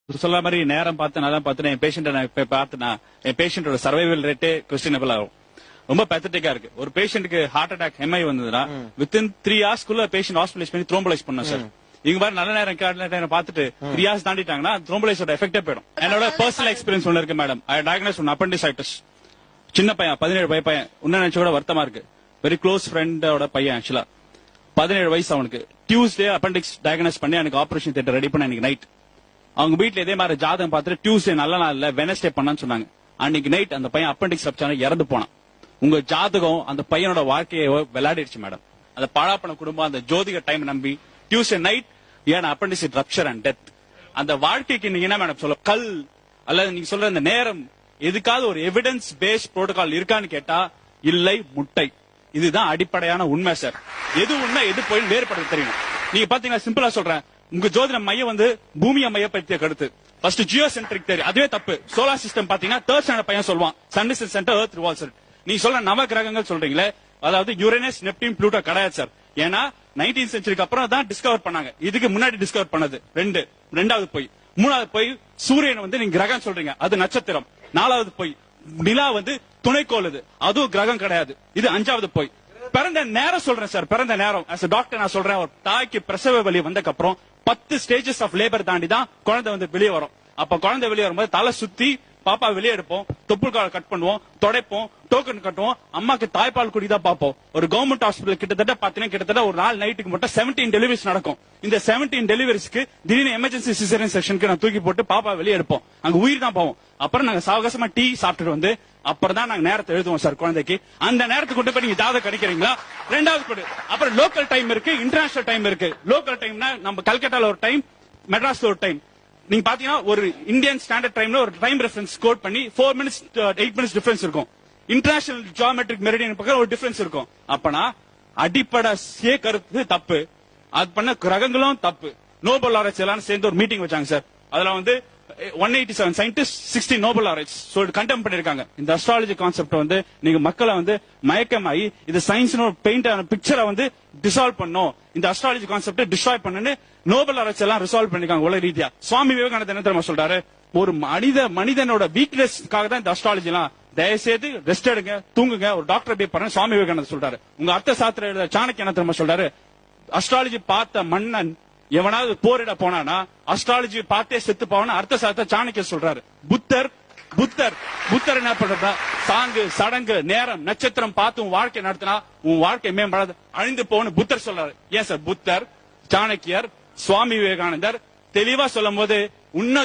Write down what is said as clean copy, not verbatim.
சொல்ற மாதிரி நேரம் பார்த்து நான் பார்த்து என் பேஷண்ட் நான் பார்த்தேன்னா என் பேஷண்டோட சர்வைவல் ரேட்டே கொஸ்டினபிள் ஆகும். ரொம்ப பெத்தட்டிக்கா இருக்கு. ஒரு பேஷண்ட்டுக்கு ஹார்ட் அட்டாக் எம்ஐ வந்ததுன்னா வித்தின் 3 ஹவர்ஸ்க்குள்ள பேஷண்ட் ஹாஸ்பிடலைஸ் பண்ணி த்ரோம்பலைஸ் பண்ணோம் சார். இங்க மாதிரி நல்ல நேரம் பார்த்துட்டு 3 ஹவர்ஸ் தாண்டிட்டாங்கன்னா த்ரோம்பலைஸோட எஃபெக்டே போயிடும். என்னோட பர்சனல் எக்ஸ்பீரியன்ஸ் ஒன்னு இருக்கு மேடம். ஐ டயக்னோஸ் ஒன் அப்பெண்டிசைட்டிஸ். சின்ன பையன் 17 பையன் இன்னும் நினைச்ச கூட வருத்தமா இருக்கு. வெரி க்ளோஸ் ஃப்ரெண்டோட பையன் ஆக்சுவலா 17 வயசு அவனுக்கு. டியூஸ்டே அப்பெண்டிக்ஸ் டயக்னோஸ் பண்ணி எனக்கு ஆபரேஷன் தியேட்டர் ரெடி பண்ண எனக்கு நைட். அவங்க வீட்டுல இதே மாதிரி ஜாதகம் பார்த்துட்டு டியூஸ்டே நல்ல நாள்ல வெனஸ்டே பண்ணான்னு சொன்னாங்க. அன்னைக்கு நைட் அந்த பையன் அப்பெண்டிக்ஸ் ரப்சர் இறந்து போனான். உங்க ஜாதகம் அந்த பையனோட வாழ்க்கையை விளையாடிடுச்சு மேடம். அந்த பழாப்பண குடும்பம் அந்த ஜோதிக டைம் நம்பி டியூஸ்டே நைட் ஏன் அப்பெண்டிக்ஸ் ரப்சர் அண்ட் டெத். அந்த வாழ்க்கைக்கு நீங்க என்ன மேடம் சொல்ல கல் அல்லது நீங்க சொல்ற அந்த நேரம் எதுக்காவது ஒரு எவிடன்ஸ் பேஸ்ட் புரோட்டோகால் இருக்கான்னு கேட்டா இல்லை முட்டை. இதுதான் அடிப்படையான உண்மை சார். எது உண்மை எது போய் வேறுபடுத்த தெரியும். நீங்க பாத்தீங்கன்னா சிம்பிளா சொல்றேன். உங்க ஜோதிட மையம் வந்து பூமியை மையப்படுத்திய கருத்து. ஃபர்ஸ்ட் ஜியோ சென்ட்ரிக் தேரி அதுவே தப்பு. சோலார் சிஸ்டம் பாத்தீங்கன்னா தேர்ட் ஸ்டாண்டர்ட் பையன் சொல்லுவான் sun is centre earth revolves. நீங்க சொல்ற நவ கிரகங்கள் சொல்றீங்களே அதாவது யுரேனஸ் நெப்டியூன் ப்ளூட்டோ கிடையாது சார். ஏன்னா 19th செஞ்சுரிக்கு அப்புறம் தான் டிஸ்கவர் பண்ணாங்க. இதுக்கு முன்னாடி டிஸ்கவர் பண்ணது ரெண்டாவது போய். மூணாவது போய் சூரியன் வந்து நீங்க கிரகம் சொல்றீங்க அது நட்சத்திரம். 4வது போய் நிலா வந்து துணைக்கோள் அதுவும் கிரகம் கிடையாது. இது 5வது போய். பிறந்த நேரம் சொல்றேன் சார். பிறந்த நேரம் as a டாக்டர் நான் சொல்றேன். ஒரு தாய்க்கு பிரசவ வலி வந்தக்கு அப்புறம் 10 ஸ்டேஜஸ் ஆஃப் லேபர் தாண்டி தான் குழந்தை வந்து வெளியே வரும். அப்ப குழந்தை வெளியே வரும்போது தலை சுத்தி பாப்பா வெளியே எடுப்போம், தொப்புள் கால் கட் பண்ணுவோம், தொடைப்போம், டோக்கன் கட்டுவோம், அம்மாக்கு தாய்ப்பால் குடிதான் பார்ப்போம். ஒரு கவர்மெண்ட் ஹாஸ்பிட்டல் கிட்டத்தட்ட ஒரு நாள் நைட்டுக்கு மட்டும் 17 டெலிவரிஸ் நடக்கும். இந்த 17 டெலிவரிஸ்க்கு திடீர்னு எமர்ஜென்சி சிசேரியன் செக்ஷனுக்கு நான் தூக்கி போட்டு பாப்பா வெளியே எடுப்போம். அங்க உயிர் தான் போவோம். அப்புறம் நாங்க சாவகாசமா டீ சாப்பிட்டுட்டு வந்து அப்புறம் தான் நாங்க நேரத்தை எழுதுவோம் சார் குழந்தைக்கு. அந்த நேரத்துக்கு கொண்டு போய் நீங்க ஜாதகம் கிடைக்கிறீங்களா? ரெண்டாவது கொடு. அப்புறம் லோக்கல் டைம் இருக்கு, இன்டர்நேஷனல் டைம் இருக்கு. லோக்கல் டைம்னா நம்ம கல்கட்டால ஒரு டைம், மெட்ராஸ்ல ஒரு டைம். நீங்க பாத்தீங்கன்னா ஒரு இந்தியன் ஸ்டாண்டர்ட் டைம்ல ஒரு டைம் ரெஃபரன்ஸ் கோட் பண்ணி 4 minutes 8 minutes டிஃபரன்ஸ் இருக்கும். இன்டர்நேஷனல் ஜியோமெட்ரிக் மெரிடியன் பக்கம் ஒரு டிஃபரன்ஸ் இருக்கும். அப்பனா அடிப்படை கருத்து தப்பு. அது பண்ண கிரகங்களும் தப்பு. நோபல் ஆராய்ச்சி எல்லாம் சேர்ந்து ஒரு மீட்டிங் வச்சாங்க சார். அதுல வந்து 187 சயின்டிஸ்ட் 60 நோபல் ஆராய்ச்சி கண்டெம் பண்ணிருக்காங்க. இந்த அஸ்ட்ராலஜி கான்செப்ட் வந்து நீங்க மக்களை வந்து மயக்கமாயி இது சயின்ஸ் பெயிண்ட் ஆன பிக்சரை வந்து டிசால்வ் பண்ணும், இந்த அஸ்ட்ராலஜி கான்செப்ட் டிஸ்ட்ராய் பண்ணுன்னு நோபல் ஆராய்ச்சி எல்லாம் ரிசால்வ் பண்ணிருக்காங்க உலக ரீதியா. சுவாமி விவேகானந்தர் என்ன தெரியுமா சொல்றாரு? ஒரு மனிதனோட வீக்னஸ்க்காக தான் இந்த அஸ்ட்ராலஜி எல்லாம். தயவுசெய்து ரெஸ்ட் எடுங்க, தூங்குங்க, ஒரு டாக்டர் பே பண்ண சுவாமி விவேகானந்தர் சொல்றாரு. உங்க அர்த்த சாஸ்திர எழுத சாணக்கிய என்ன தெரியுமா சொல்றாரு? அஸ்ட்ராலஜி பார்த்த மன்னன் எவனாவது போரிட போனானா அஸ்ட்ராலஜி பார்த்தே செத்து போவான்னு அர்த்த சாஸ்திர சாணக்கிய சொல்றாரு. புத்தர் என்ன பண்றதா சாங்கு சடங்கு நேரம் நட்சத்திரம் பார்த்து உன் வாழ்க்கை நடத்தினா உன் வாழ்க்கை மேம்படாது அழிந்து போன்னு புத்தர் சொல்றாரு. ஏன் சார் புத்தர், சாணக்கியர், சுவாமி விவேகானந்தர் தெளிவா சொல்லும் போது இன்னும்